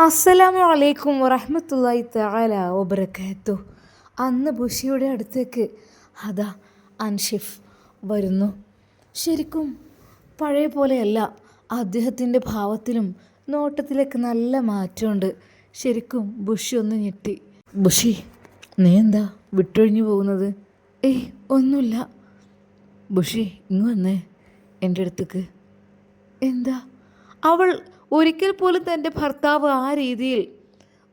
അസ്സലാമു അലൈക്കും വറഹ്മത്തുള്ളാഹി തആല വബറകാതുഹു. അന്ന് ബുഷിയുടെ അടുത്തേക്ക് അതാ അൻഷിഫ് വരുന്നു. ശരിക്കും പഴയ പോലെയല്ല, അദ്ദേഹത്തിൻ്റെ ഭാവത്തിലും നോട്ടത്തിലേക്ക് നല്ല മാറ്റമുണ്ട്. ശരിക്കും ബുഷി ഒന്ന് ഞെട്ടി. ബുഷി, നീ എന്താ വിട്ടൊഴിഞ്ഞു പോകുന്നത്? ഏയ് ഒന്നുമില്ല. ബുഷി ഇങ്ങ് വന്നേ എൻ്റെ അടുത്തേക്ക്. എന്താ? അവൾ ഒരിക്കൽ പോലും തൻ്റെ ഭർത്താവ് ആ രീതിയിൽ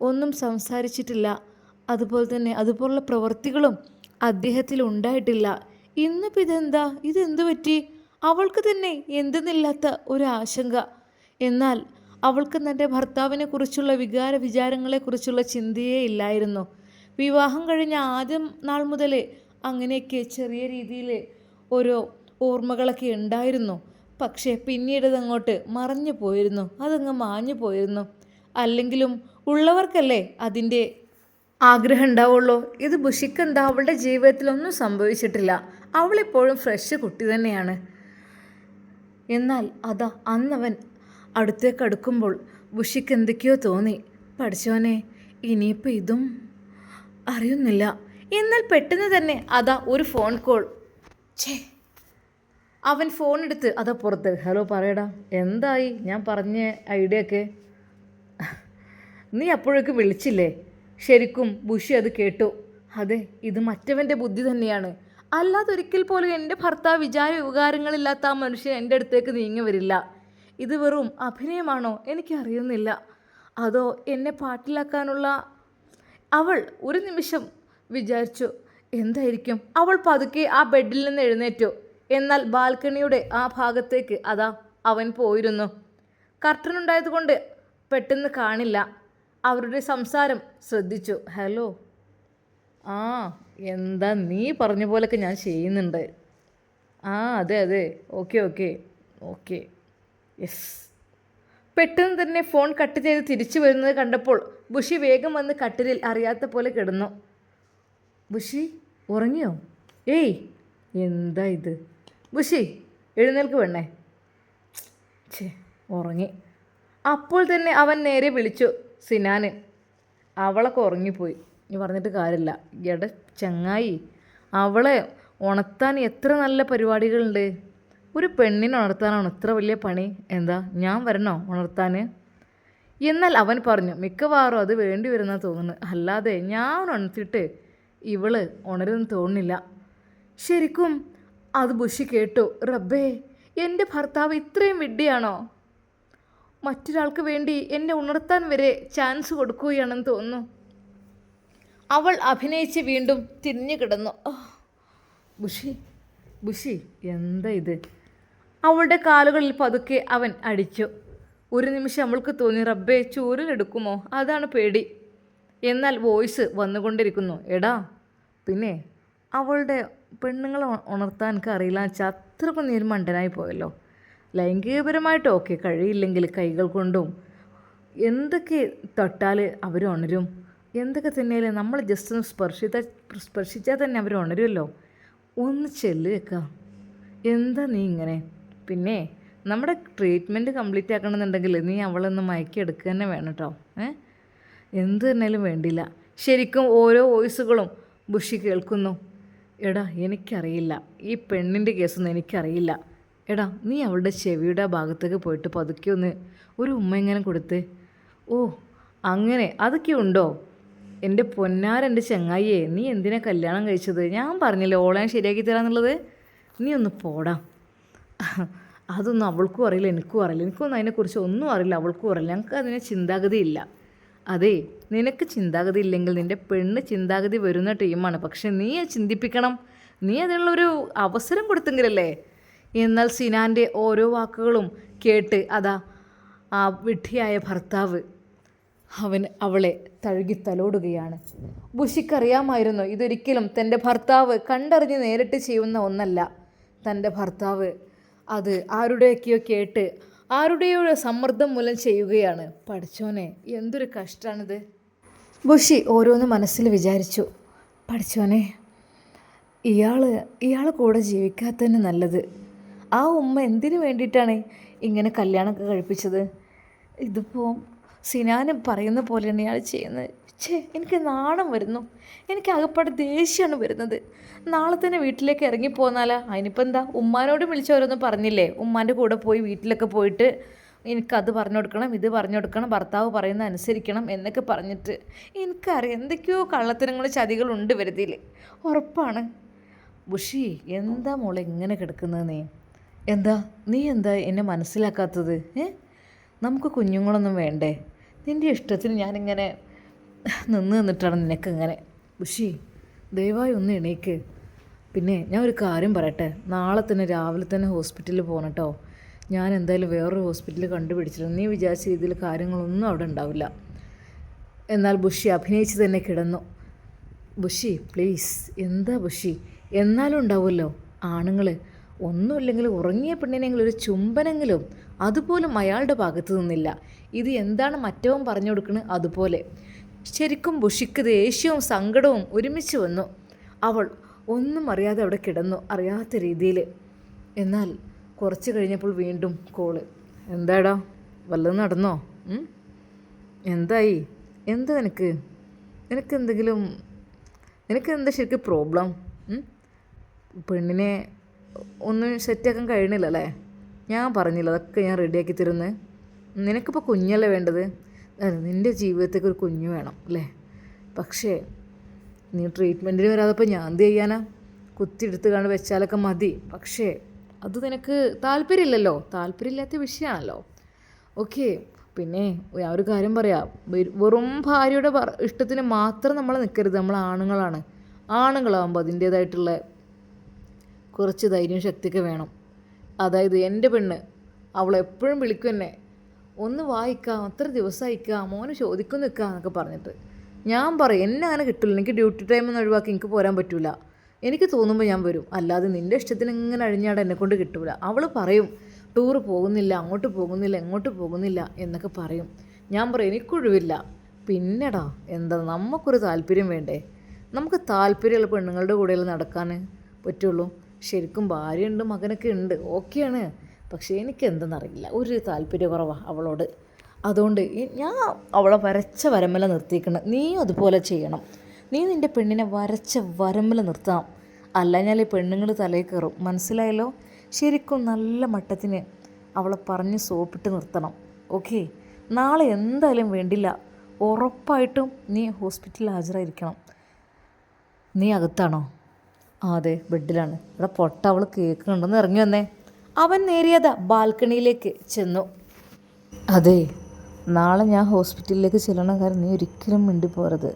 ഒന്നും സംസാരിച്ചിട്ടില്ല. അതുപോലെ തന്നെ അതുപോലുള്ള പ്രവൃത്തികളും അദ്ദേഹത്തിൽ ഉണ്ടായിട്ടില്ല. ഇന്നിപ്പോൾ ഇതെന്തു പറ്റി? അവൾക്ക് തന്നെ എന്തെന്നില്ലാത്ത ഒരു ആശങ്ക. എന്നാൽ അവൾക്ക് തൻ്റെ ഭർത്താവിനെ കുറിച്ചുള്ള വിചാരങ്ങളെക്കുറിച്ചുള്ള ചിന്തയേ ഇല്ലായിരുന്നു. വിവാഹം കഴിഞ്ഞ ആദ്യം നാൾ മുതൽ അങ്ങനെയൊക്കെ ചെറിയ രീതിയിൽ ഓരോ ഓർമ്മകളൊക്കെ ഉണ്ടായിരുന്നു. പക്ഷേ പിന്നീടതങ്ങോട്ട് മറഞ്ഞു പോയിരുന്നു, അതങ്ങ് മാഞ്ഞു പോയിരുന്നു. അല്ലെങ്കിലും ഉള്ളവർക്കല്ലേ അതിൻ്റെ ആഗ്രഹം ഉണ്ടാവുള്ളൂ. ഇത് ബുഷിക്കെന്താ, അവളുടെ ജീവിതത്തിലൊന്നും സംഭവിച്ചിട്ടില്ല. അവളിപ്പോഴും ഫ്രഷ് കുട്ടി തന്നെയാണ്. എന്നാൽ അതാ അന്നവൻ അടുത്തേക്ക് അടുക്കുമ്പോൾ ബുഷിക്ക് എന്തൊക്കെയോ തോന്നി. പഠിച്ചോനെ, ഇനിയിപ്പോൾ ഇതും അറിയുന്നില്ല. എന്നാൽ പെട്ടെന്ന് തന്നെ അതാ ഒരു ഫോൺ കോൾ. അവൻ ഫോൺ എടുത്ത് അതാ പുറത്ത്. ഹലോ പറയടാ, എന്തായി ഞാൻ പറഞ്ഞ ഐഡിയ ഒക്കെ? നീ അപ്പോഴേക്ക് വിളിച്ചില്ലേ? ശരിക്കും ബുഷി അത് കേട്ടു. അതെ, ഇത് മറ്റവൻ്റെ ബുദ്ധി തന്നെയാണ്. അല്ലാതെ ഒരിക്കൽ പോലും എൻ്റെ ഭർത്താവ് വികാരങ്ങളില്ലാത്ത ആ മനുഷ്യൻ എൻ്റെ അടുത്തേക്ക് നീങ്ങി വരില്ല. ഇത് വെറും അഭിനയമാണോ എനിക്കറിയുന്നില്ല. അതോ എന്നെ പാട്ടിലാക്കാനുള്ള... അവൾ ഒരു നിമിഷം വിചാരിച്ചു, എന്തായിരിക്കും? അവൾ പതുക്കെ ആ ബെഡിൽ നിന്ന് എഴുന്നേറ്റു. എന്നാൽ ബാൽക്കണിയുടെ ആ ഭാഗത്തേക്ക് അതാ അവൻ പോയിരുന്നു. കർട്ടനുണ്ടായതുകൊണ്ട് പെട്ടെന്ന് കാണില്ല. അവരുടെ സംസാരം ശ്രദ്ധിച്ചു. ഹലോ, ആ എന്താ, നീ പറഞ്ഞ പോലൊക്കെ ഞാൻ ചെയ്യുന്നുണ്ട്. ആ അതെ അതെ, ഓക്കെ ഓക്കെ ഓക്കെ, യെസ്. പെട്ടെന്ന് തന്നെ ഫോൺ കട്ട് ചെയ്ത് തിരിച്ചു വരുന്നത് കണ്ടപ്പോൾ ബുഷി വേഗം വന്ന് കട്ടിലിൽ അറിയാത്ത പോലെ കിടന്നു. ബുഷി ഉറങ്ങിയോ? ഏയ് എന്താ ഇത്? ബുഷി എഴുന്നേൽക്ക് വേണേ. ഉറങ്ങി. അപ്പോൾ തന്നെ അവൻ നേരെ വിളിച്ചു സിനാന്. അവളൊക്കെ ഉറങ്ങിപ്പോയി, നീ പറഞ്ഞിട്ട് കാര്യമില്ല. എട ചങ്ങായി, അവളെ ഉണർത്താൻ എത്ര നല്ല പരിപാടികളുണ്ട്. ഒരു പെണ്ണിനെ ഉണർത്താനാണ് ഇത്ര വലിയ പണി. എന്താ ഞാൻ വരണോ ഉണർത്താൻ? എന്നാൽ അവൻ പറഞ്ഞു, മിക്കവാറും അത് വേണ്ടി വരുന്ന തോന്നുന്നു. അല്ലാതെ ഞാൻ ഉണർത്തിയിട്ട് ഇവള് ഉണരുമെന്ന് തോന്നുന്നില്ല. ശരിക്കും അത് ബുഷി കേട്ടു. റബ്ബേ, എൻ്റെ ഭർത്താവ് ഇത്രയും വിഡ്ഢിയാണോ? മറ്റൊരാൾക്ക് വേണ്ടി എന്നെ ഉണർത്താൻ വരെ ചാൻസ് കൊടുക്കുകയാണെന്ന് തോന്നുന്നു. അവൾ അഭിനയിച്ച് വീണ്ടും തിരിഞ്ഞു കിടന്നു. ബുഷി ബുഷി എന്താ ഇത്? അവളുടെ കാലുകളിൽ പതുക്കെ അവൻ അടിച്ചു. ഒരു നിമിഷം അവൾക്ക് തോന്നി, റബ്ബേ ചൂരലെടുക്കുമോ, അതാണ് പേടി. എന്നാൽ വോയിസ് വന്നുകൊണ്ടിരിക്കുന്നു. എടാ, പിന്നെ അവളുടെ പെണ്ണുങ്ങളെ ഉണർത്താൻ എനിക്ക് അറിയില്ല വെച്ചാൽ അത്രക്കും നീ ഒരു മണ്ടനായി പോയല്ലോ. ലൈംഗികപരമായിട്ട് ഓക്കെ, കഴിയില്ലെങ്കിൽ കൈകൾ കൊണ്ടും എന്തൊക്കെ തൊട്ടാൽ അവർ ഉണരും. എന്തൊക്കെ തന്നെയാലും നമ്മൾ ജസ്റ്റ് ഒന്ന് സ്പർശിച്ചാൽ തന്നെ അവർ ഉണരുമല്ലോ. ഒന്ന് ചെല്ലുക. എന്താ നീ ഇങ്ങനെ? പിന്നെ നമ്മുടെ ട്രീറ്റ്മെൻറ്റ് കംപ്ലീറ്റ് ആക്കണമെന്നുണ്ടെങ്കിൽ നീ അവളൊന്ന് മയക്കിയെടുക്കുക തന്നെ വേണം കേട്ടോ. എന്ത് തന്നെയാലും വേണ്ടില്ല. ശരിക്കും ഓരോ വോയിസുകളും ബുഷി കേൾക്കുന്നു. എടാ എനിക്കറിയില്ല, ഈ പെണ്ണിൻ്റെ കേസൊന്നും എനിക്കറിയില്ല. എടാ നീ അവളുടെ ചെവിയുടെ ഭാഗത്തേക്ക് പോയിട്ട് പതുക്കെ ഒന്ന് ഒരു ഉമ്മ എങ്ങനെ കൊടുത്ത്. ഓ അങ്ങനെ അതൊക്കെ ഉണ്ടോ? എൻ്റെ പൊന്നാരെൻ്റെ ചങ്ങായിയെ, നീ എന്തിനാ കല്യാണം കഴിച്ചത്? ഞാൻ പറഞ്ഞില്ലേ ഓളെ ശരിയാക്കി തരാമെന്നുള്ളത്. നീ ഒന്ന് പോടാ. അതൊന്നും അവൾക്കും അറിയില്ല, എനിക്കും അറിയില്ല. എനിക്കൊന്നും അതിനെക്കുറിച്ച് ഒന്നും അറിയില്ല, അവൾക്കും അറിയില്ല. ഞങ്ങൾക്ക് അതിനെ ചിന്താഗതിയില്ല. അതെ, നിനക്ക് ചിന്താഗതി ഇല്ലെങ്കിൽ നിൻ്റെ പെണ്ണ് ചിന്താഗതി വരുന്ന ടീമാണ്. പക്ഷെ നീ ചിന്തിപ്പിക്കണം, നീ അതിനുള്ളൊരു അവസരം കൊടുത്തെങ്കിലല്ലേ. എന്നാൽ സിനാൻ്റെ ഓരോ വാക്കുകളും കേട്ട് അതാ ആ വിഡ്ഢിയായ ഭർത്താവ് അവളെ തഴുകി തലോടുകയാണ്. ബുഷിക്കറിയാമായിരുന്നു ഇതൊരിക്കലും തൻ്റെ ഭർത്താവ് കണ്ടറിഞ്ഞ് നേരിട്ട് ചെയ്യുന്ന ഒന്നല്ല. തൻ്റെ ഭർത്താവ് അത് ആരുടെയൊക്കെയോ കേട്ട് ആരുടെയോ സമ്മർദ്ദം മൂലം ചെയ്യുകയാണ്. പഠിച്ചോനെ, എന്തൊരു കഷ്ടമാണിത്. ബുഷി ഓരോന്ന് മനസ്സിൽ വിചാരിച്ചു. പഠിച്ചോനെ, ഇയാൾ കൂടെ ജീവിക്കാത്തതന്നെ നല്ലത്. ആ ഉമ്മ എന്തിനു വേണ്ടിയിട്ടാണ് ഇങ്ങനെ കല്യാണമൊക്കെ കഴിപ്പിച്ചത്? ഇതിപ്പോൾ സിനാനും പറയുന്ന പോലെയാണ് ഇയാൾ ചെയ്യുന്നത്. എനിക്ക് നാണം വരുന്നു. എനിക്ക് ആകെപ്പാടെ ദേഷ്യമാണ് വരുന്നത്. നാളെ തന്നെ വീട്ടിലേക്ക് ഇറങ്ങിപ്പോന്നാലാ? അതിനിപ്പോൾ എന്താ, ഉമ്മാനോട് വിളിച്ചവരൊന്നും പറഞ്ഞില്ലേ? ഉമ്മാൻ്റെ കൂടെ പോയി വീട്ടിലൊക്കെ പോയിട്ട് എനിക്കത് പറഞ്ഞു കൊടുക്കണം, ഇത് പറഞ്ഞു കൊടുക്കണം, ഭർത്താവ് പറയുന്ന അനുസരിക്കണം എന്നൊക്കെ പറഞ്ഞിട്ട്. എനിക്കറിയാം എന്തൊക്കെയോ കള്ളത്തരങ്ങൾ ചതികളുണ്ട് വരുതിയിൽ, ഉറപ്പാണ്. ബുഷി, എന്താ മോളെ ഇങ്ങനെ കിടക്കുന്നത്? നീ എന്താ എന്നെ മനസ്സിലാക്കാത്തത്? നമുക്ക് കുഞ്ഞുങ്ങളൊന്നും വേണ്ടേ? നിൻ്റെ ഇഷ്ടത്തിന് ഞാനിങ്ങനെ നിന്നിട്ടാണ് നിനക്കിങ്ങനെ. ബുഷി, ദയവായി ഒന്ന് എണീക്ക്. പിന്നെ ഞാൻ ഒരു കാര്യം പറയട്ടെ, നാളെ തന്നെ രാവിലെ തന്നെ ഹോസ്പിറ്റലിൽ പോകണം കേട്ടോ. ഞാൻ എന്തായാലും വേറൊരു ഹോസ്പിറ്റൽ കണ്ടുപിടിച്ചിട്ടുണ്ട്. നീ വിചാരിച്ച രീതിയിൽ കാര്യങ്ങളൊന്നും അവിടെ ഉണ്ടാവില്ല. എന്നാൽ ബുഷി അഭിനയിച്ച് തന്നെ കിടന്നു. Bushy please. എന്താ ബുഷി? എന്നാലും ഉണ്ടാവുമല്ലോ ആണുങ്ങൾ. ഒന്നുമില്ലെങ്കിൽ ഉറങ്ങിയ പെണ്ണിനെങ്കിലും ഒരു ചുംബനെങ്കിലും, അതുപോലും അയാളുടെ ഭാഗത്ത് നിന്നില്ല. ഇത് എന്താണ് മറ്റവൻ പറഞ്ഞു കൊടുക്കുന്നത് അതുപോലെ. ശരിക്കും ബുഷിക്ക് ദേഷ്യവും സങ്കടവും ഒരുമിച്ച് വന്നു. അവൾ ഒന്നും അറിയാതെ അവിടെ കിടന്നു, അറിയാത്ത രീതിയിൽ. എന്നാൽ കുറച്ച് കഴിഞ്ഞപ്പോൾ വീണ്ടും കോള്. എന്താടാ, വല്ലതും നടന്നോ? എന്തായി? എന്താ നിനക്കെന്താ ശരിക്കും പ്രോബ്ലം? പെണ്ണിനെ ഒന്നും സെറ്റാക്കാൻ കഴിയണില്ലല്ലേ? ഞാൻ പറഞ്ഞില്ല അതൊക്കെ ഞാൻ റെഡിയാക്കി തരുന്നത്. നിനക്കിപ്പോൾ കുഞ്ഞല്ലേ വേണ്ടത്? നിൻ്റെ ജീവിതത്തേക്ക് ഒരു കുഞ്ഞ് വേണം അല്ലേ? പക്ഷേ നീ ട്രീറ്റ്മെൻറ്റിന് വരാതപ്പോൾ ഞാൻ എന്ത് ചെയ്യാനാ? കുത്തിയെടുത്ത് കണ്ട് വെച്ചാലൊക്കെ മതി. പക്ഷേ അത് നിനക്ക് താല്പര്യമില്ലല്ലോ, താല്പര്യമില്ലാത്ത വിഷയമാണല്ലോ. ഓക്കെ. പിന്നെ ഞാൻ ഒരു കാര്യം പറയാം, വെറും ഭാര്യയുടെ ഇഷ്ടത്തിന് മാത്രം നമ്മൾ നിൽക്കരുത്. നമ്മൾ ആണുങ്ങളാകുമ്പോൾ അതിൻ്റേതായിട്ടുള്ള കുറച്ച് ധൈര്യം ശക്തിയൊക്കെ വേണം. അതായത് എൻ്റെ പെണ്ണ് അവളെപ്പോഴും വിളിക്കും എന്നെ, ഒന്ന് വായിക്കാം, അത്ര ദിവസം അയക്കാം, മോന് ചോദിക്കും നിൽക്കുക എന്നൊക്കെ പറഞ്ഞിട്ട്. ഞാൻ പറയും എന്നെ അങ്ങനെ കിട്ടില്ല, എനിക്ക് ഡ്യൂട്ടി ടൈമൊന്നും ഒഴിവാക്കി എനിക്ക് പോരാൻ പറ്റില്ല. എനിക്ക് തോന്നുമ്പോൾ ഞാൻ വരും, അല്ലാതെ നിൻ്റെ ഇഷ്ടത്തിന് ഇങ്ങനെ അഴിഞ്ഞാടെ എന്നെക്കൊണ്ട് കിട്ടില്ല. അവൾ പറയും ടൂറ് പോകുന്നില്ല, അങ്ങോട്ട് പോകുന്നില്ല, എങ്ങോട്ട് പോകുന്നില്ല എന്നൊക്കെ പറയും. ഞാൻ പറയും എനിക്കൊഴിവില്ല. പിന്നെടാ എന്താ, നമുക്കൊരു താല്പര്യം വേണ്ടേ? നമുക്ക് താല്പര്യമുള്ള പെണ്ണുങ്ങളുടെ കൂടെയല്ലേ നടക്കാൻ പറ്റുള്ളൂ. ശരിക്കും ഭാര്യയുണ്ട്, മകനൊക്കെ ഉണ്ട്, ഓക്കെയാണ്. പക്ഷേ എനിക്ക് എന്തെന്നറിയില്ല, ഒരു താല്പര്യക്കുറവാണ് അവളോട്. അതുകൊണ്ട് ഞാൻ അവളെ വരച്ച വരമ്പല നിർത്തിക്കണം. നീയും അതുപോലെ ചെയ്യണം. നീ നിൻ്റെ പെണ്ണിനെ വരച്ച വരമ്പല നിർത്തണം. അല്ലഞ്ഞാൽ ഈ പെണ്ണുങ്ങൾ തലയിൽ കയറും, മനസ്സിലായല്ലോ? ശരിക്കും നല്ല മട്ടത്തിന് അവളെ പറഞ്ഞ് സോപ്പിട്ട് നിർത്തണം. ഓക്കെ? നാളെ എന്തായാലും വേണ്ടില്ല, ഉറപ്പായിട്ടും നീ ഹോസ്പിറ്റലിൽ ഹാജരായിരിക്കണം. നീ അകത്താണോ? അതെ, ബെഡിലാണ്. ഇവിടെ പൊട്ട അവൾ കേൾക്കുന്നുണ്ടെന്ന് ഇറങ്ങി വന്നേ. അവൻ നേരിയതാ ബാൽക്കണിയിലേക്ക് ചെന്നു. അതെ, നാളെ ഞാൻ ഹോസ്പിറ്റലിലേക്ക് ചെല്ലണ കാര്യം നീ ഒരിക്കലും മിണ്ടി പോരുത്.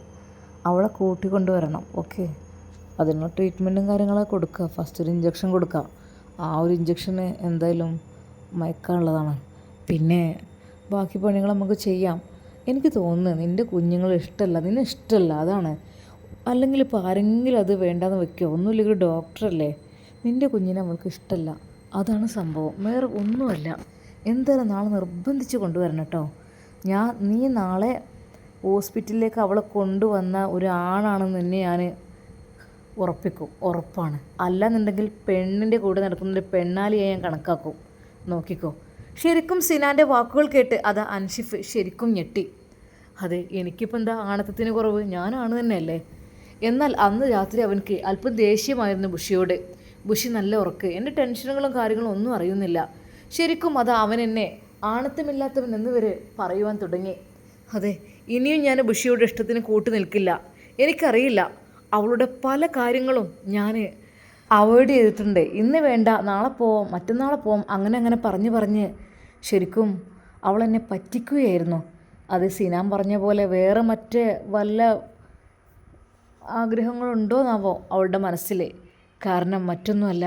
അവളെ കൂട്ടിക്കൊണ്ടുവരണം. ഓക്കെ? അതിനുള്ള ട്രീറ്റ്മെൻറ്റും കാര്യങ്ങളൊക്കെ കൊടുക്കുക. ഫസ്റ്റ് ഒരു ഇഞ്ചക്ഷൻ കൊടുക്കുക. ആ ഒരു ഇഞ്ചക്ഷന് എന്തായാലും മയക്കാനുള്ളതാണ്. പിന്നെ ബാക്കി പണികൾ നമുക്ക് ചെയ്യാം. എനിക്ക് തോന്നുന്നു നിൻ്റെ കുഞ്ഞുങ്ങൾ ഇഷ്ടമല്ല, നിന്നെ ഇഷ്ടമല്ല, അതാണ്. അല്ലെങ്കിൽ ഇപ്പോൾ ആരെങ്കിലും അത് വേണ്ടാന്ന് വെക്കുമോ? ഒന്നുമില്ലെങ്കിൽ ഡോക്ടറല്ലേ. നിൻ്റെ കുഞ്ഞിനെ അവൾക്ക് ഇഷ്ടമല്ല, അതാണ് സംഭവം, വേറെ ഒന്നുമല്ല. എന്തായാലും നാളെ നിർബന്ധിച്ച് കൊണ്ടുവരണം കേട്ടോ. നീ നാളെ ഹോസ്പിറ്റലിലേക്ക് അവളെ കൊണ്ടുവന്ന ഒരു ആണാണെന്ന് തന്നെ ഞാൻ ഉറപ്പിക്കും, ഉറപ്പാണ്. അല്ലാന്നുണ്ടെങ്കിൽ പെണ്ണിൻ്റെ കൂടെ നടക്കുന്നൊരു പെണ്ണാലിയെ ഞാൻ കണക്കാക്കും. നോക്കിക്കോ. ശരിക്കും സിനാൻ്റെ വാക്കുകൾ കേട്ട് അതാ അൻഷിഫ് ശരിക്കും ഞെട്ടി. അതെ, എനിക്കിപ്പോൾ എന്താ ആണത്തത്തിന് കുറവ്? ഞാനാണ് തന്നെയല്ലേ. എന്നാൽ അന്ന് രാത്രി അവൻക്ക് അല്പം ദേഷ്യമായിരുന്നു ബുഷിയോട്. ബുഷി നല്ല ഉറക്ക്, എൻ്റെ ടെൻഷനുകളും കാര്യങ്ങളും ഒന്നും അറിയുന്നില്ല. ശരിക്കും അത് അവൻ എന്നെ ആണത്തമില്ലാത്തവൻ എന്ന് വരെ പറയുവാൻ തുടങ്ങി. അതെ, ഇനിയും ഞാൻ ബുഷിയുടെ ഇഷ്ടത്തിന് കൂട്ടു നിൽക്കില്ല. എനിക്കറിയില്ല, അവളുടെ പല കാര്യങ്ങളും ഞാൻ അവോയ്ഡ് ചെയ്തിട്ടുണ്ട്. ഇന്ന് വേണ്ട, നാളെ പോവാം, മറ്റന്നാളെ പോവാം, അങ്ങനെ പറഞ്ഞ് ശരിക്കും അവളെന്നെ പറ്റിക്കുകയായിരുന്നു. അത് സിനാൻ പറഞ്ഞ പോലെ വേറെ വല്ല ആഗ്രഹങ്ങളുണ്ടോന്നാവോ അവളുടെ മനസ്സിൽ. കാരണം മറ്റൊന്നുമല്ല,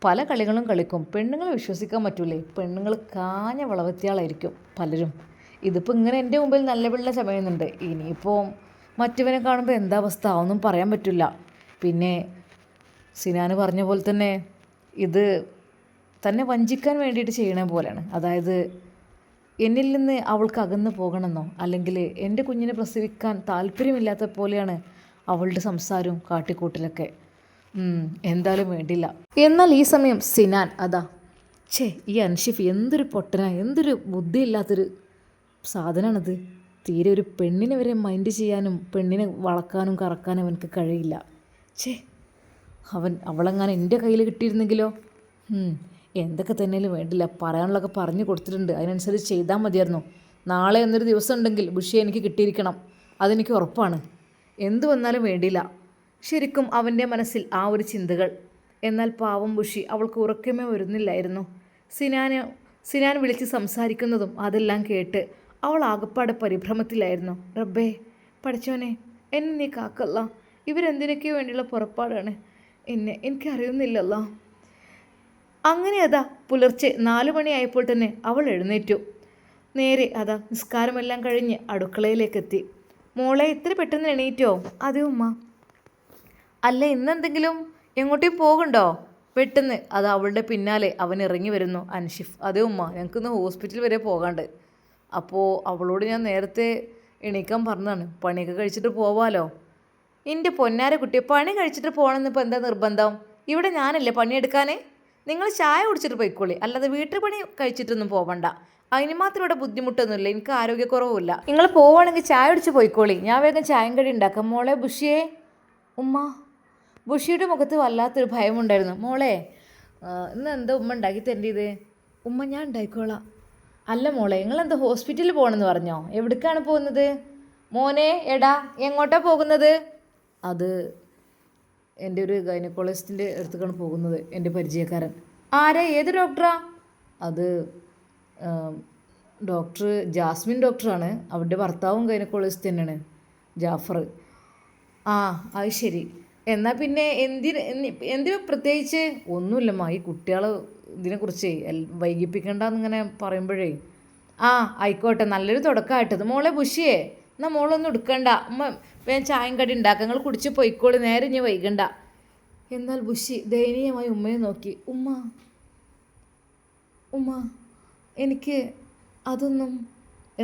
പല കളികളും കളിക്കും. പെണ്ണുങ്ങളെ വിശ്വസിക്കാൻ പറ്റൂലേ? പെണ്ണുങ്ങൾ കാഞ്ഞ വളവത്തിയാളായിരിക്കും പലരും. ഇതിപ്പോൾ ഇങ്ങനെ എൻ്റെ മുമ്പിൽ നല്ല പിള്ള ചമയുന്നുണ്ട്. ഇനിയിപ്പോൾ മറ്റവനെ കാണുമ്പോൾ എന്താ അവസ്ഥ ഒന്നും പറയാൻ പറ്റില്ല. പിന്നെ സിനാന് പറഞ്ഞ പോലെ തന്നെ ഇത് തന്നെ വഞ്ചിക്കാൻ വേണ്ടിയിട്ട് ചെയ്യണ പോലെയാണ്. അതായത് എന്നിൽ നിന്ന് അവൾക്ക് അകന്ന് പോകണമെന്നോ അല്ലെങ്കിൽ എൻ്റെ കുഞ്ഞിനെ പ്രസവിക്കാൻ താല്പര്യമില്ലാത്ത പോലെയാണ് അവളുടെ സംസാരവും കാട്ടിക്കൂട്ടലൊക്കെ. എന്തായാലും വേണ്ടില്ല. എന്നാൽ ഈ സമയം സിനാൻ അതാ ഈ അൻഷിഫ് എന്തൊരു പൊട്ടനാ, എന്തൊരു ബുദ്ധിയില്ലാത്തൊരു സാധനമാണത്. തീരെ ഒരു പെണ്ണിനെ വരെ മൈൻഡ് ചെയ്യാനും പെണ്ണിനെ വളക്കാനും കറക്കാനും അവനക്ക് കഴിയില്ല. ഛേ, അവളെങ്ങാനും എൻ്റെ കയ്യിൽ കിട്ടിയിരുന്നെങ്കിലോ? എന്തൊക്കെ തന്നെയാലും വേണ്ടില്ല, പറയാനുള്ളതൊക്കെ പറഞ്ഞു കൊടുത്തിട്ടുണ്ട്, അതിനനുസരിച്ച് ചെയ്താൽ മതിയായിരുന്നു. നാളെ എന്നൊരു ദിവസം ഉണ്ടെങ്കിൽ ബുഷിയെ എനിക്ക് കിട്ടിയിരിക്കണം, അതെനിക്ക് ഉറപ്പാണ്. എന്തു വന്നാലും വേണ്ടിയില്ല. ശരിക്കും അവൻ്റെ മനസ്സിൽ ആ ഒരു ചിന്തകൾ. എന്നാൽ പാവം ബുഷി, അവൾക്ക് ഉറക്കമേ വരുന്നില്ലായിരുന്നു. സിനാൻ വിളിച്ച് സംസാരിക്കുന്നതും അതെല്ലാം കേട്ട് അവൾ ആകപ്പാടെ പരിഭ്രമത്തിലായിരുന്നു. റബ്ബേ പഠിച്ചോനെ, എന്നെ നീ കാക്കല്ല, ഇവരെന്തിനൊക്കെയോ വേണ്ടിയുള്ള പുറപ്പാടാണ്, എനിക്കറിയുന്നില്ലല്ലോ. അങ്ങനെ അതാ പുലർച്ചെ 4 മണിയായപ്പോൾ തന്നെ അവൾ എഴുന്നേറ്റു. നേരെ അതാ നിസ്കാരമെല്ലാം കഴിഞ്ഞ് അടുക്കളയിലേക്കെത്തി. മോളെ, ഇത്ര പെട്ടെന്ന് എണീറ്റോ? അതെ ഉമ്മ. അല്ല, ഇന്നെന്തെങ്കിലും എങ്ങോട്ടേയും പോകുണ്ടോ? പെട്ടെന്ന് അത് അവളുടെ പിന്നാലെ അവൻ ഇറങ്ങി വരുന്നു അൻഷിഫ്. അതേ ഉമ്മ, ഞങ്ങൾക്കിന്ന് ഹോസ്പിറ്റൽ വരെ പോകാണ്ട്. അപ്പോൾ അവളോട് ഞാൻ നേരത്തെ എണീക്കാൻ പറഞ്ഞതാണ്, പണിയൊക്കെ കഴിച്ചിട്ട് പോവാലോ. എൻ്റെ പൊന്നാര കുട്ടി, പണി കഴിച്ചിട്ട് പോകണമെന്ന് ഇപ്പോൾ എന്താ നിർബന്ധം? ഇവിടെ ഞാനല്ലേ പണിയെടുക്കാനേ? നിങ്ങൾ ചായ കുടിച്ചിട്ട് പോയിക്കോളി, അല്ലാതെ വീട്ടിൽ പണി കഴിച്ചിട്ടൊന്നും പോവണ്ട. അതിന് മാത്രം ഇവിടെ ബുദ്ധിമുട്ടൊന്നുമില്ല, എനിക്ക് ആരോഗ്യക്കുറവുമില്ല. നിങ്ങൾ പോവുകയാണെങ്കിൽ ചായ കുടിച്ച് പോയിക്കോളി, ഞാൻ വേഗം ചായം കടി ഉണ്ടാക്കാം. മോളെ ബുഷിയേ. ഉമ്മ. ബുഷിയുടെ മുഖത്ത് വല്ലാത്തൊരു ഭയമുണ്ടായിരുന്നു. മോളെ, ഇന്ന് എന്താ ഉമ്മ ഉണ്ടാക്കി തരേണ്ടത്? ഉമ്മ, ഞാൻ ഉണ്ടായിക്കോളാം. അല്ല മോളെ, നിങ്ങളെന്താ ഹോസ്പിറ്റലിൽ പോകണമെന്ന് പറഞ്ഞോ? എവിടേക്കാണ് പോകുന്നത്? മോനെ, എടാ, എങ്ങോട്ടാണ് പോകുന്നത്? അത് എൻ്റെ ഒരു ഗൈനക്കോളജിസ്റ്റിൻ്റെ അടുത്തേക്കാണ് പോകുന്നത്, എൻ്റെ പരിചയക്കാരൻ. ആരെ? ഏത് ഡോക്ടറാ? അത് ഡോക്ടർ ജാസ്മിൻ ഡോക്ടറാണ്. അവരുടെ ഭർത്താവും ഗൈനക്കോളജിസ്റ്റ് തന്നെയാണ്, ജാഫർ. ആ, അത് ശരി. എന്നാൽ പിന്നെ എന്തിനു പ്രത്യേകിച്ച്? ഒന്നുമില്ലമ്മ, ഈ കുട്ടികൾ ഇതിനെക്കുറിച്ച് വൈകിപ്പിക്കണ്ടെന്നിങ്ങനെ പറയുമ്പോഴേ. ആ, ആയിക്കോട്ടെ, നല്ലൊരു തുടക്കമായിട്ടത്. മോളെ ബുഷിയേ, എന്നാൽ മോളൊന്നും എടുക്കണ്ട, ഉമ്മ വേഗം ചായം കടി ഉണ്ടാക്കുക, നിങ്ങൾ കുടിച്ച് പോയിക്കോളി, നേരെ ഇനി വൈകണ്ട. എന്നാൽ ബുഷി ദയനീയമായി ഉമ്മയെ നോക്കി. ഉമ്മ, എനിക്ക് അതൊന്നും.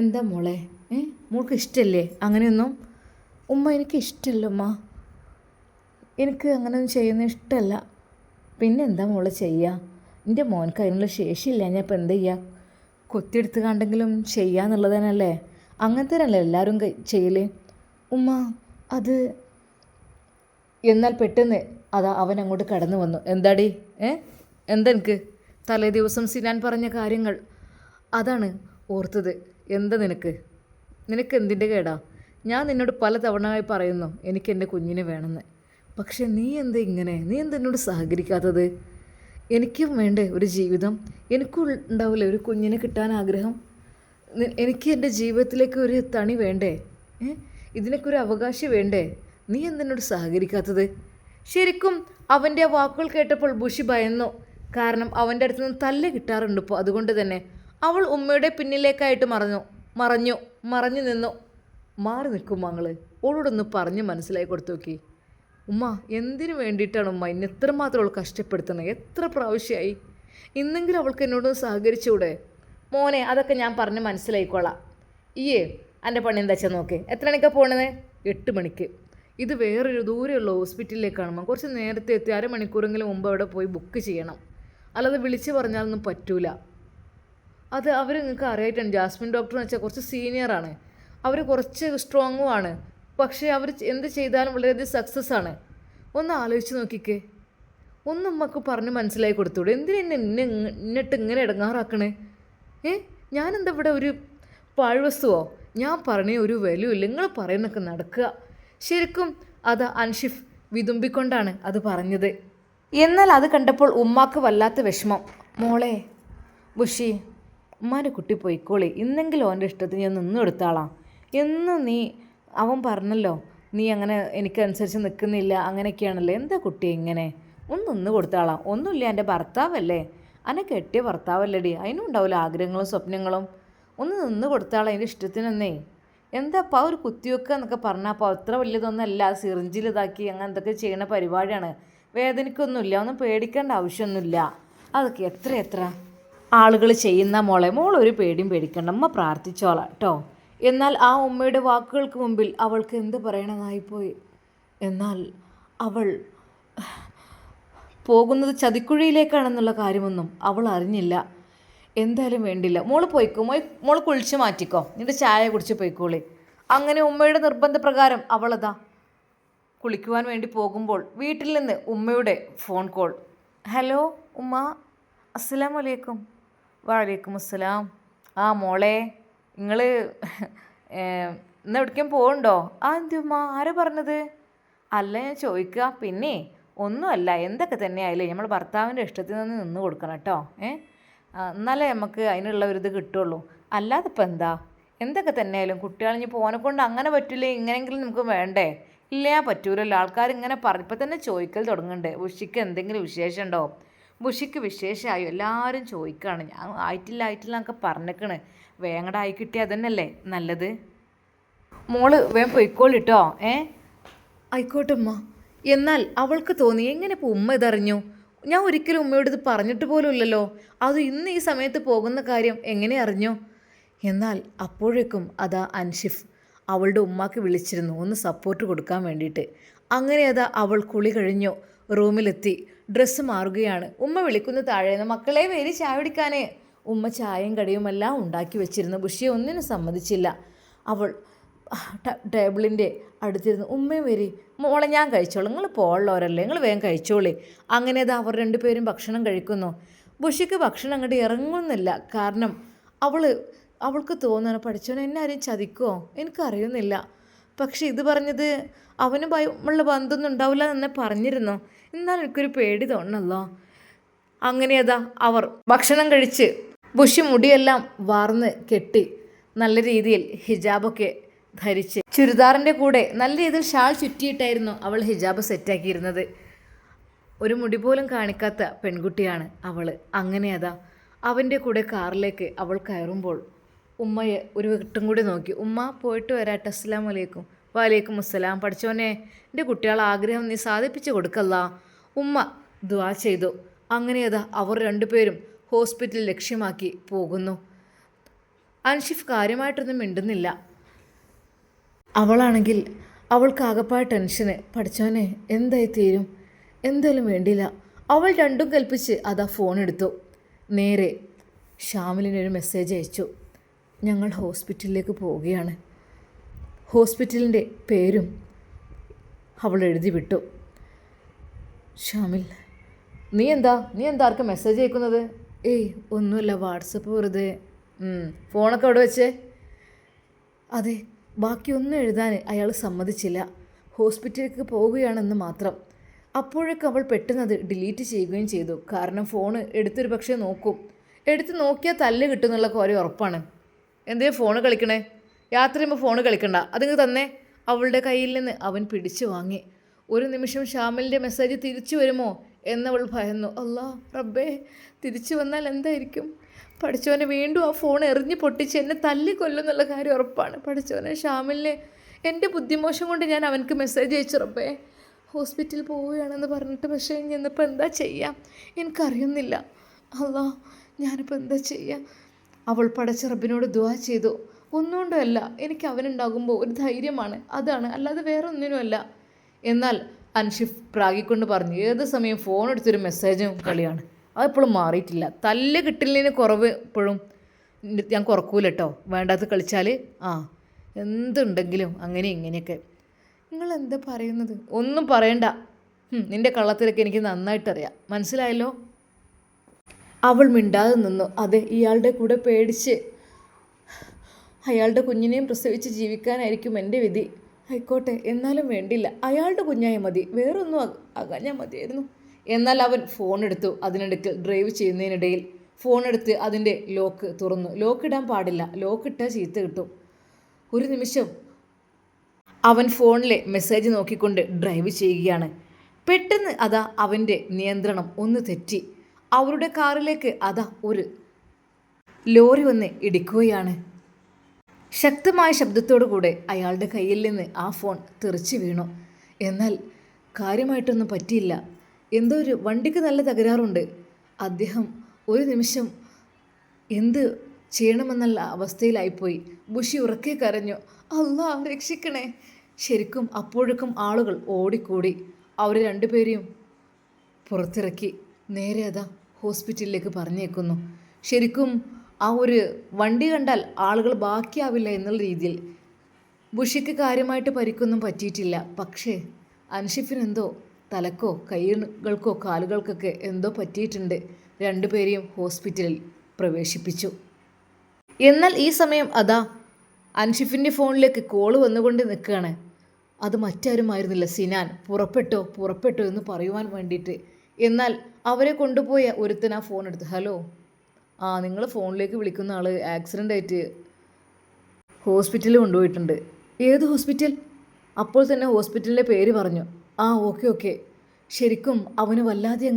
എന്താ മോളെ, മോൾക്ക് ഇഷ്ടമല്ലേ അങ്ങനെയൊന്നും? ഉമ്മ, എനിക്ക് ഇഷ്ടമല്ല ഉമ്മ, എനിക്ക് അങ്ങനെയൊന്നും ചെയ്യുന്ന ഇഷ്ടമല്ല. പിന്നെന്താ മോളെ ചെയ്യുക? എൻ്റെ മോൻക്ക് അതിനുള്ള ശേഷിയില്ല, ഞാൻ ഇപ്പം എന്താ ചെയ്യുക? കൊത്തിയെടുത്ത് കണ്ടെങ്കിലും ചെയ്യാന്നുള്ളത് തന്നെയല്ലേ, അങ്ങനത്തെ തന്നെയല്ലേ എല്ലാവരും ചെയ്യൽ. ഉമ്മ, അത്. എന്നാൽ പെട്ടെന്ന് അതാ അവൻ അങ്ങോട്ട് കടന്നു വന്നു. എന്താടി? എന്താ എനിക്ക്? തലേ ദിവസം സിനാൻ പറഞ്ഞ കാര്യങ്ങൾ അതാണ് ഓർത്തത്. എന്താ നിനക്ക് എന്തിൻ്റെ കേടാ? ഞാൻ നിന്നോട് പല തവണയായി പറയുന്നു എനിക്ക് എൻ്റെ കുഞ്ഞിനെ വേണമെന്ന്. പക്ഷെ നീ എന്താ ഇങ്ങനെ? നീ എന്താ എന്നോട് സഹകരിക്കാത്തത്? എനിക്കും വേണ്ടേ ഒരു ജീവിതം? എനിക്കും ഉണ്ടാവില്ലേ ഒരു കുഞ്ഞിനെ കിട്ടാൻ ആഗ്രഹം? എനിക്ക് എൻ്റെ ജീവിതത്തിലേക്ക് ഒരു തണി വേണ്ടേ? ഇതിനൊക്കെ ഒരു അവകാശം വേണ്ടേ? നീ എന്തെന്നോട് സഹകരിക്കാത്തത്? ശരിക്കും അവൻ്റെ വാക്കുകൾ കേട്ടപ്പോൾ ബുഷി ഭയന്നു. കാരണം അവൻ്റെ അടുത്ത് നിന്ന് തല്ല് കിട്ടാറുണ്ട് ഇപ്പോൾ. അതുകൊണ്ട് തന്നെ അവൾ ഉമ്മയുടെ പിന്നിലേക്കായിട്ട് മറഞ്ഞു നിന്നു. മാറി നിൽക്കും മങ്ങൾ, ഓളോടൊന്ന് പറഞ്ഞ് മനസ്സിലാക്കി കൊടുത്തു നോക്കി. ഉമ്മ, എന്തിനു വേണ്ടിയിട്ടാണ് ഉമ്മ ഇന്ന് എത്രമാത്രം അവൾ കഷ്ടപ്പെടുത്തണേ? എത്ര പ്രാവശ്യമായി? ഇന്നെങ്കിലും അവൾക്ക് എന്നോടൊന്ന് സഹകരിച്ചൂടെ? മോനെ, അതൊക്കെ ഞാൻ പറഞ്ഞ് മനസ്സിലായിക്കോളാം. എൻ്റെ പണി എന്താ വെച്ചാൽ നോക്കേ. എത്ര മണിക്കാണ് പോകണത്? 8 മണിക്ക്. ഇത് വേറൊരു ദൂരെയുള്ള ഹോസ്പിറ്റലിലേക്കാണ്. കുറച്ച് നേരത്തെ എത്തി 1/2 മണിക്കൂറെങ്കിലും മുമ്പ് അവിടെ പോയി ബുക്ക് ചെയ്യണം, അല്ലാതെ വിളിച്ച് പറഞ്ഞാലൊന്നും പറ്റൂല. അത് അവർ നിങ്ങൾക്ക് അറിയായിട്ടാണ്. ജാസ്മിൻ ഡോക്ടർ എന്ന് വെച്ചാൽ കുറച്ച് സീനിയറാണ്, അവർ കുറച്ച് സ്ട്രോങ്ങും ആണ്. പക്ഷേ അവർ എന്ത് ചെയ്താലും വളരെയധികം സക്സസ് ആണ്. ഒന്ന് ആലോചിച്ച് നോക്കിക്കേ. ഒന്നും നമുക്ക് പറഞ്ഞ് മനസ്സിലാക്കി കൊടുത്തൂടെ? എന്നിട്ട് ഇങ്ങനെ ഇടങ്ങാറാക്കണേ? ഞാനെന്താ ഇവിടെ ഒരു പാഴ്വസ്തുവോ? ഞാൻ പറഞ്ഞ ഒരു വിലയില്ല, നിങ്ങൾ പറയുന്നൊക്കെ നടക്കുക. ശരിക്കും അത് അൻഷിഫ് വിതുമ്പിക്കൊണ്ടാണ് അത് പറഞ്ഞത്. എന്നാൽ അത് കണ്ടപ്പോൾ ഉമ്മാക്ക് വല്ലാത്ത വിഷമം. മോളെ ബുഷി, ഉമ്മാൻ്റെ കുട്ടി പോയിക്കോളി, ഇന്നെങ്കിലും അവൻ്റെ ഇഷ്ടത്തിന് ഞാൻ നിന്നു എടുത്താളാം. എന്നും അവൻ പറഞ്ഞല്ലോ നീ അങ്ങനെ എനിക്കനുസരിച്ച് നിൽക്കുന്നില്ല, അങ്ങനെയൊക്കെയാണല്ലോ. എന്താ കുട്ടി ഇങ്ങനെ? നിന്ന് കൊടുത്താളാം. ഒന്നുമില്ല, എൻ്റെ ഭർത്താവല്ലേ, അന്നെ കെട്ടിയ ഭർത്താവല്ലേടി, അതിനും ഉണ്ടാവില്ല ആഗ്രഹങ്ങളും സ്വപ്നങ്ങളും. നിന്ന് കൊടുത്താളാം അതിൻ്റെ ഇഷ്ടത്തിനെന്നേ. എന്താപ്പാ ഒരു കുത്തിവെക്കുക എന്നൊക്കെ പറഞ്ഞാൽ അപ്പോൾ അത്ര വലിയതൊന്നുമല്ല, സിറിഞ്ചിൽ ഇതാക്കി അങ്ങനെ എന്തൊക്കെ ചെയ്യുന്ന പരിപാടിയാണ്. വേദനയ്ക്കൊന്നുമില്ല, ഒന്നും പേടിക്കേണ്ട ആവശ്യമൊന്നുമില്ല. അതൊക്കെ എത്ര ആളുകൾ ചെയ്യുന്ന മോളെ. മോളൊരു പേടിയും പേടിക്കണ്ട, അമ്മ പ്രാർത്ഥിച്ചോളാം കേട്ടോ. എന്നാൽ ആ ഉമ്മയുടെ വാക്കുകൾക്ക് മുമ്പിൽ അവൾക്ക് എന്ത് പറയണതായിപ്പോയി. എന്നാൽ അവൾ പോകുന്നത് ചതിക്കുഴിയിലേക്കാണെന്നുള്ള കാര്യമൊന്നും അവൾ അറിഞ്ഞില്ല. എന്തായാലും വേണ്ടില്ല, മോള് പോയിക്കോ, മോള് കുളിച്ച് മാറ്റിക്കോ, എന്നിട്ട് ചായ കുടിച്ച് പോയിക്കോളി. അങ്ങനെ ഉമ്മയുടെ നിർബന്ധപ്രകാരം അവളതാ കുളിക്കുവാൻ വേണ്ടി പോകുമ്പോൾ വീട്ടിൽ നിന്ന് ഉമ്മയുടെ ഫോൺ കോൾ. ഹലോ ഉമ്മ, അസ്സലാമു അലൈക്കും. വലൈക്കും അസ്സലാം. ആ മോളെ, നിങ്ങൾ ഇന്ന് എവിടേക്കും പോകുന്നുണ്ടോ? ആ എന്തുമ്മ, ആരാ പറഞ്ഞത്? അല്ല ഞാൻ ചോദിക്കുക, പിന്നെ ഒന്നുമല്ല, എന്തൊക്കെ തന്നെയായാലും നമ്മൾ ഭർത്താവിൻ്റെ ഇഷ്ടത്തിൽ നിന്ന് കൊടുക്കണം കേട്ടോ. എന്നാലേ നമുക്ക് അതിനുള്ള ഒരു ഇത് കിട്ടുള്ളൂ. അല്ലാതെ ഇപ്പം എന്തൊക്കെ തന്നെയായാലും കുട്ടികളിഞ്ഞ് പോനെ കൊണ്ട് അങ്ങനെ പറ്റില്ലേ, ഇങ്ങനെയെങ്കിലും നമുക്ക് വേണ്ടേ? ഇല്ല പറ്റൂലല്ലോ, ആൾക്കാർ ഇങ്ങനെ ഇപ്പം തന്നെ ചോദിക്കൽ തുടങ്ങുന്നുണ്ട്, ബുഷിക്ക് എന്തെങ്കിലും വിശേഷം ഉണ്ടോ? ബുഷിക്ക് വിശേഷമായോ എല്ലാവരും ചോദിക്കുകയാണ്. ഞാൻ ആയിട്ടില്ല എന്നൊക്കെ പറഞ്ഞേക്കണ്. വേങ്ങടെ ആയി കിട്ടിയാൽ അതന്നെയല്ലേ നല്ലത്. മോള് വേഗം പൊയ്ക്കോളിട്ടോ. ആയിക്കോട്ടെ ഉമ്മ. എന്നാൽ അവൾക്ക് തോന്നി, എങ്ങനെ ഇപ്പോൾ ഉമ്മ ഇതറിഞ്ഞു? ഞാൻ ഒരിക്കലും ഉമ്മയോട് ഇത് പറഞ്ഞിട്ട് പോലും ഇല്ലല്ലോ. അത് ഇന്ന് ഈ സമയത്ത് പോകുന്ന കാര്യം എങ്ങനെ അറിഞ്ഞു? എന്നാൽ അപ്പോഴേക്കും അതാ അൻഷിഫ് അവളുടെ ഉമ്മാക്ക് വിളിച്ചിരുന്നു ഒന്ന് സപ്പോർട്ട് കൊടുക്കാൻ വേണ്ടിയിട്ട്. അങ്ങനെ അതാ അവൾ കുളി കഴിഞ്ഞു റൂമിലെത്തി ഡ്രസ്സ് മാറുകയാണ്. ഉമ്മ വിളിക്കുന്ന താഴേന്ന്, മക്കളെ വേരി ചായ കുടിക്കാനേ. ഉമ്മ ചായയും കടിയുമെല്ലാം ഉണ്ടാക്കി വെച്ചിരുന്നു. ബുഷിയെ ഒന്നിനും സമ്മതിച്ചില്ല. അവൾ ടേബിളിൻ്റെ അടുത്തിരുന്ന്, ഉമ്മയും വരി, മോളെ ഞാൻ കഴിച്ചോളൂ, നിങ്ങൾ പോളുള്ളവരല്ലേ, നിങ്ങൾ വേഗം കഴിച്ചോളി. അങ്ങനെ അത് അവർ രണ്ടുപേരും ഭക്ഷണം കഴിക്കുന്നു. ബുഷിക്ക് ഭക്ഷണം അങ്ങോട്ട് ഇറങ്ങുന്നില്ല. കാരണം അവൾക്ക് തോന്നുന്നു, പഠിച്ചവനെ എന്നെ ആരും ചതിക്കുമോ എനിക്കറിയുന്നില്ല. പക്ഷെ ഇത് പറഞ്ഞത് അവന് ഭയമുള്ള ബന്ധമൊന്നും ഉണ്ടാവില്ല എന്ന് പറഞ്ഞിരുന്നു. എന്നാൽ എനിക്കൊരു പേടി തോന്നണല്ലോ. അങ്ങനെ അതാ അവർ ഭക്ഷണം കഴിച്ച് ബുഷി മുടിയെല്ലാം വാർന്ന് കെട്ടി നല്ല രീതിയിൽ ഹിജാബൊക്കെ ധരിച്ച് ചുരിദാറിൻ്റെ കൂടെ നല്ല രീതിയിൽ ഷാൾ ചുറ്റിയിട്ടായിരുന്നു അവൾ ഹിജാബ് സെറ്റാക്കിയിരുന്നത്. ഒരു മുടി പോലും കാണിക്കാത്ത പെൺകുട്ടിയാണ് അവൾ. അങ്ങനെ അതാ അവൻ്റെ കൂടെ കാറിലേക്ക് അവൾ കയറുമ്പോൾ ഉമ്മയെ ഒരു വട്ടം കൂടി നോക്കി. ഉമ്മ പോയിട്ട് വരാട്ടെ, അസ്സലാമു അലൈക്കും. വലൈക്കും അസ്സലാം. പഠിച്ചോനെ, എൻ്റെ കുട്ടികളെ ആഗ്രഹം നീ സാധിപ്പിച്ച് കൊടുക്കല്ല. ഉമ്മ ദുആ ചെയ്തു. അങ്ങനെ അതാ അവർ രണ്ടുപേരും ഹോസ്പിറ്റൽ ലക്ഷ്യമാക്കി പോകുന്നു. അൻഷിഫ് കാര്യമായിട്ടൊന്നും മിണ്ടുന്നില്ല. അവളാണെങ്കിൽ അവൾക്കാകപ്പായ ടെൻഷന്. പഠിച്ചോനെ എന്തായി തീരും, എന്തായാലും വേണ്ടില്ല. അവൾ രണ്ടും കൽപ്പിച്ച് അതാ ഫോൺ എടുത്തു. നേരെ ഷാമിലിനൊരു മെസ്സേജ് അയച്ചു. ഞങ്ങൾ ഹോസ്പിറ്റലിലേക്ക് പോവുകയാണ്. ഹോസ്പിറ്റലിൻ്റെ പേരും അവൾ എഴുതി വിട്ടു. ഷാമിൽ, നീ എന്താ ആർക്കും മെസ്സേജ് അയക്കുന്നത്? ഏയ് ഒന്നുമില്ല, വാട്സപ്പ് വെറുതെ. ഫോണൊക്കെ അവിടെ വെച്ചേ. അതെ, ബാക്കിയൊന്നും എഴുതാൻ അയാൾ സമ്മതിച്ചില്ല. ഹോസ്പിറ്റലിലേക്ക് പോവുകയാണെന്ന് മാത്രം. അപ്പോഴേക്കും അവൾ പെട്ടെന്നത് ഡിലീറ്റ് ചെയ്യുകയും ചെയ്തു. കാരണം ഫോണ് എടുത്തൊരു പക്ഷേ നോക്കും. എടുത്ത് നോക്കിയാൽ തല്ല് കിട്ടുന്നുള്ള കാര്യം ഉറപ്പാണ്. എന്തേ ഫോണ് കളിക്കണേ? യാത്ര ചെയ്യുമ്പോൾ ഫോണ് കളിക്കണ്ട, അതിങ്ങ് തന്നെ. അവളുടെ കയ്യിൽ നിന്ന് അവൻ പിടിച്ചു വാങ്ങി. ഒരു നിമിഷം ഷാമിലിൻ്റെ മെസ്സേജ് തിരിച്ചു വരുമോ എന്നവൾ ഭയന്നു. അല്ലാ റബ്ബേ, തിരിച്ചു വന്നാൽ എന്തായിരിക്കും? പഠിച്ചവനെ വീണ്ടും ആ ഫോൺ എറിഞ്ഞ് പൊട്ടിച്ച് എന്നെ തല്ലിക്കൊല്ലുന്നുള്ള കാര്യം ഉറപ്പാണ്. പഠിച്ചവനെ, ഷാമിലിനെ എൻ്റെ ബുദ്ധിമോശം കൊണ്ട് ഞാൻ അവനക്ക് മെസ്സേജ് അയച്ചു. റബ്ബേ, ഹോസ്പിറ്റലിൽ പോവുകയാണെന്ന് പറഞ്ഞിട്ട്, പക്ഷേ ഇന്നിപ്പോൾ എന്താ ചെയ്യുക എനിക്കറിയുന്നില്ല. അല്ലാ, ഞാനിപ്പോൾ എന്താ ചെയ്യുക? അവൾ പടച്ച റബ്ബിനോട് ദുആ ചെയ്തു. ഒന്നുകൊണ്ടുമല്ല, എനിക്ക് അവനുണ്ടാകുമ്പോൾ ഒരു ധൈര്യമാണ്, അതാണ്, അല്ലാതെ വേറെ ഒന്നിനുമല്ല. എന്നാൽ അൻഷിഫ് പ്രാഗിക്കൊണ്ട് പറഞ്ഞു, ഏത് സമയം ഫോൺ എടുത്തൊരു മെസ്സേജും കളിയാണ്. അതെപ്പോഴും മാറിയിട്ടില്ല. തല്ല് കിട്ടലിന് കുറവ് ഇപ്പോഴും ഞാൻ കുറക്കൂല കേട്ടോ. വേണ്ടാത്ത കളിച്ചാൽ എന്തുണ്ടെങ്കിലും അങ്ങനെ ഇങ്ങനെയൊക്കെ. നിങ്ങളെന്താ പറയുന്നത്? ഒന്നും പറയണ്ട. നിൻ്റെ കള്ളത്തിലൊക്കെ എനിക്ക് നന്നായിട്ടറിയാം, മനസ്സിലായല്ലോ. അവൾ മിണ്ടാതെ നിന്നു. അതെ, ഇയാളുടെ കൂടെ പേടിച്ച് അയാളുടെ കുഞ്ഞിനെയും പ്രസവിച്ച് ജീവിക്കാനായിരിക്കും എൻ്റെ വിധി. ആയിക്കോട്ടെ, എന്നാലും വേണ്ടില്ല, അയാളുടെ കുഞ്ഞായ മതി, വേറൊന്നും ആകാഞ്ഞാൽ മതിയായിരുന്നു. എന്നാൽ അവൻ ഫോണെടുത്തു. അതിനിടയ്ക്ക് ഡ്രൈവ് ചെയ്യുന്നതിനിടയിൽ ഫോണെടുത്ത് അതിൻ്റെ ലോക്ക് തുറന്നു. ലോക്കിടാൻ പാടില്ല, ലോക്കിട്ടാൽ ചീത്ത കിട്ടും. ഒരു നിമിഷം അവൻ ഫോണിലെ മെസ്സേജ് നോക്കിക്കൊണ്ട് ഡ്രൈവ് ചെയ്യുകയാണ്. പെട്ടെന്ന് അതാ അവൻ്റെ നിയന്ത്രണം ഒന്ന് തെറ്റി. അവരുടെ കാറിലേക്ക് അതാ ഒരു ലോറി വന്ന് ഇടിക്കുകയാണ്. ശക്തമായ ശബ്ദത്തോടു കൂടെ അയാളുടെ കയ്യിൽ നിന്ന് ആ ഫോൺ തെറിച്ച് വീണു. എന്നാൽ കാര്യമായിട്ടൊന്നും പറ്റിയില്ല. എന്തോ ഒരു വണ്ടിക്ക് നല്ല തകരാറുണ്ട്. അദ്ദേഹം ഒരു നിമിഷം എന്ത് ചെയ്യണമെന്നുള്ള അവസ്ഥയിലായിപ്പോയി. ബുഷി ഉറക്കെ കരഞ്ഞു, അല്ലാ രക്ഷിക്കണേ. ശരിക്കും അപ്പോഴേക്കും ആളുകൾ ഓടിക്കൂടി. അവർ രണ്ടുപേരെയും പുറത്തിറക്കി നേരെ അതാ ഹോസ്പിറ്റലിലേക്ക് പറഞ്ഞേക്കുന്നു. ശരിക്കും ആ ഒരു വണ്ടി കണ്ടാൽ ആളുകൾ ബാക്കിയാവില്ല എന്നുള്ള രീതിയിൽ. ബുഷിക്ക് കാര്യമായിട്ട് പരിക്കൊന്നും പറ്റിയിട്ടില്ല. പക്ഷേ അൻഷിഫിനെന്തോ തലക്കോ കൈകൾക്കോ കാലുകൾക്കൊക്കെ എന്തോ പറ്റിയിട്ടുണ്ട്. രണ്ടുപേരെയും ഹോസ്പിറ്റലിൽ പ്രവേശിപ്പിച്ചു. എന്നാൽ ഈ സമയം അതാ അൻഷിഫിൻ്റെ ഫോണിലേക്ക് കോള് വന്നുകൊണ്ട് നിൽക്കുകയാണ്. അത് മറ്റാരുമായിരുന്നില്ല, സിനാൻ. പുറപ്പെട്ടോ എന്ന് പറയുവാൻ വേണ്ടിയിട്ട്. എന്നാൽ അവരെ കൊണ്ടുപോയ ഒരുത്തൻ ആ ഫോൺ എടുത്ത്, ഹലോ, നിങ്ങൾ ഫോണിലേക്ക് വിളിക്കുന്ന ആൾ ആക്സിഡൻ്റ് ആയിട്ട് ഹോസ്പിറ്റലിൽ കൊണ്ടുപോയിട്ടുണ്ട്. ഏത് ഹോസ്പിറ്റൽ? അപ്പോൾ തന്നെ ഹോസ്പിറ്റലിൻ്റെ പേര് പറഞ്ഞു. ഓക്കെ. ശരിക്കും അവന് വല്ലാതെ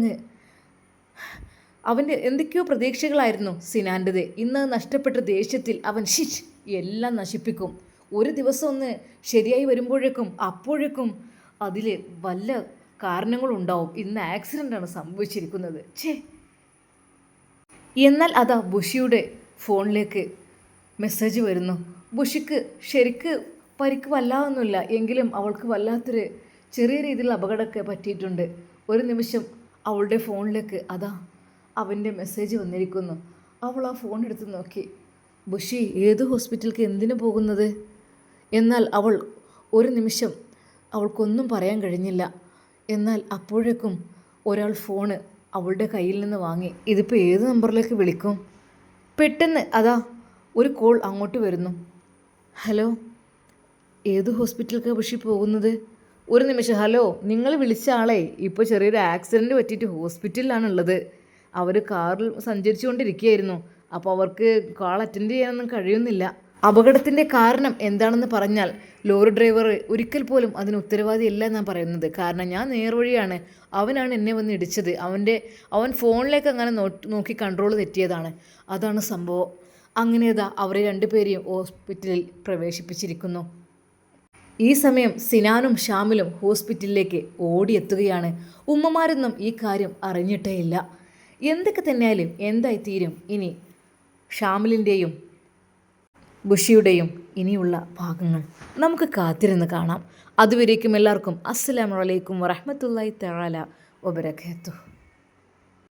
അവൻ്റെ എന്തൊക്കെയോ പ്രതീക്ഷകളായിരുന്നു സിനാൻ്റെത്. ഇന്ന് നഷ്ടപ്പെട്ട ദേഷ്യത്തിൽ അവൻ എല്ലാം നശിപ്പിക്കും. ഒരു ദിവസം ഒന്ന് ശരിയായി വരുമ്പോഴേക്കും അപ്പോഴേക്കും അതിൽ വല്ല കാരണങ്ങളുണ്ടാവും. ഇന്ന് ആക്സിഡൻ്റാണ് സംഭവിച്ചിരിക്കുന്നത്. എന്നാൽ അതാ ബുഷിയുടെ ഫോണിലേക്ക് മെസ്സേജ് വരുന്നു. ബുഷിക്ക് ശരിക്ക് പരിക്ക് വല്ലാതൊന്നുമില്ല, എങ്കിലും അവൾക്ക് വല്ലാത്തൊരു ചെറിയ രീതിയിലുള്ള അപകടമൊക്കെ പറ്റിയിട്ടുണ്ട്. ഒരു നിമിഷം അവളുടെ ഫോണിലേക്ക് അതാ അവൻ്റെ മെസ്സേജ് വന്നിരിക്കുന്നു. അവൾ ആ ഫോൺ എടുത്ത് നോക്കി. ബുഷി ഏത് ഹോസ്പിറ്റലിലേക്ക് എന്തിനു പോകുന്നത്? എന്നാൽ അവൾ ഒരു നിമിഷം അവൾക്കൊന്നും പറയാൻ കഴിഞ്ഞില്ല. എന്നാൽ അപ്പോഴേക്കും ഒരാൾ ഫോണ് അവളുടെ കയ്യിൽ നിന്ന് വാങ്ങി. ഇതിപ്പോൾ ഏത് നമ്പറിലേക്ക് വിളിക്കും? പെട്ടെന്ന് അതാ ഒരു കോൾ അങ്ങോട്ട് വരുന്നു. ഹലോ, ഏത് ഹോസ്പിറ്റലിലേക്കാണ് ബുഷി പോകുന്നത്? ഒരു നിമിഷം, ഹലോ, നിങ്ങൾ വിളിച്ച ആളെ ഇപ്പോൾ ചെറിയൊരു ആക്സിഡൻറ്റ് പറ്റിയിട്ട് ഹോസ്പിറ്റലിലാണുള്ളത്. അവർ കാറിൽ സഞ്ചരിച്ചുകൊണ്ടിരിക്കുകയായിരുന്നു. അപ്പോൾ അവർക്ക് കാൾ അറ്റൻഡ് ചെയ്യാനൊന്നും കഴിയുന്നില്ല. അപകടത്തിൻ്റെ കാരണം എന്താണെന്ന് പറഞ്ഞാൽ ലോറി ഡ്രൈവർ ഒരിക്കൽ പോലും അതിന് ഉത്തരവാദിയല്ല എന്നാണ് പറയുന്നത്. കാരണം ഞാൻ നേർവഴിയാണ്, അവനാണ് എന്നെ വന്ന് ഇടിച്ചത്. അവൻ ഫോണിലേക്ക് അങ്ങനെ നോക്കി കൺട്രോൾ തെറ്റിയതാണ്. അതാണ് സംഭവം. അങ്ങനെയതാ അവരെ രണ്ടുപേരെയും ഹോസ്പിറ്റലിൽ പ്രവേശിപ്പിച്ചിരിക്കുന്നു. ഈ സമയം സിനാനും ഷാമിലും ഹോസ്പിറ്റലിലേക്ക് ഓടിയെത്തുകയാണ്. ഉമ്മമാരൊന്നും ഈ കാര്യം അറിഞ്ഞിട്ടേയില്ല. എന്തൊക്കെ തന്നെയായാലും എന്തായി തീരും ഇനി ഷാമിലിൻ്റെയും ബുഷിയുടെയും ഇനിയുള്ള ഭാഗങ്ങൾ നമുക്ക് കാത്തിരുന്ന് കാണാം. അതുവരേക്കും എല്ലാവർക്കും അസ്സലാമു അലൈക്കും വറഹ്മത്തുള്ളാഹി തആല വബറകാതുഹു.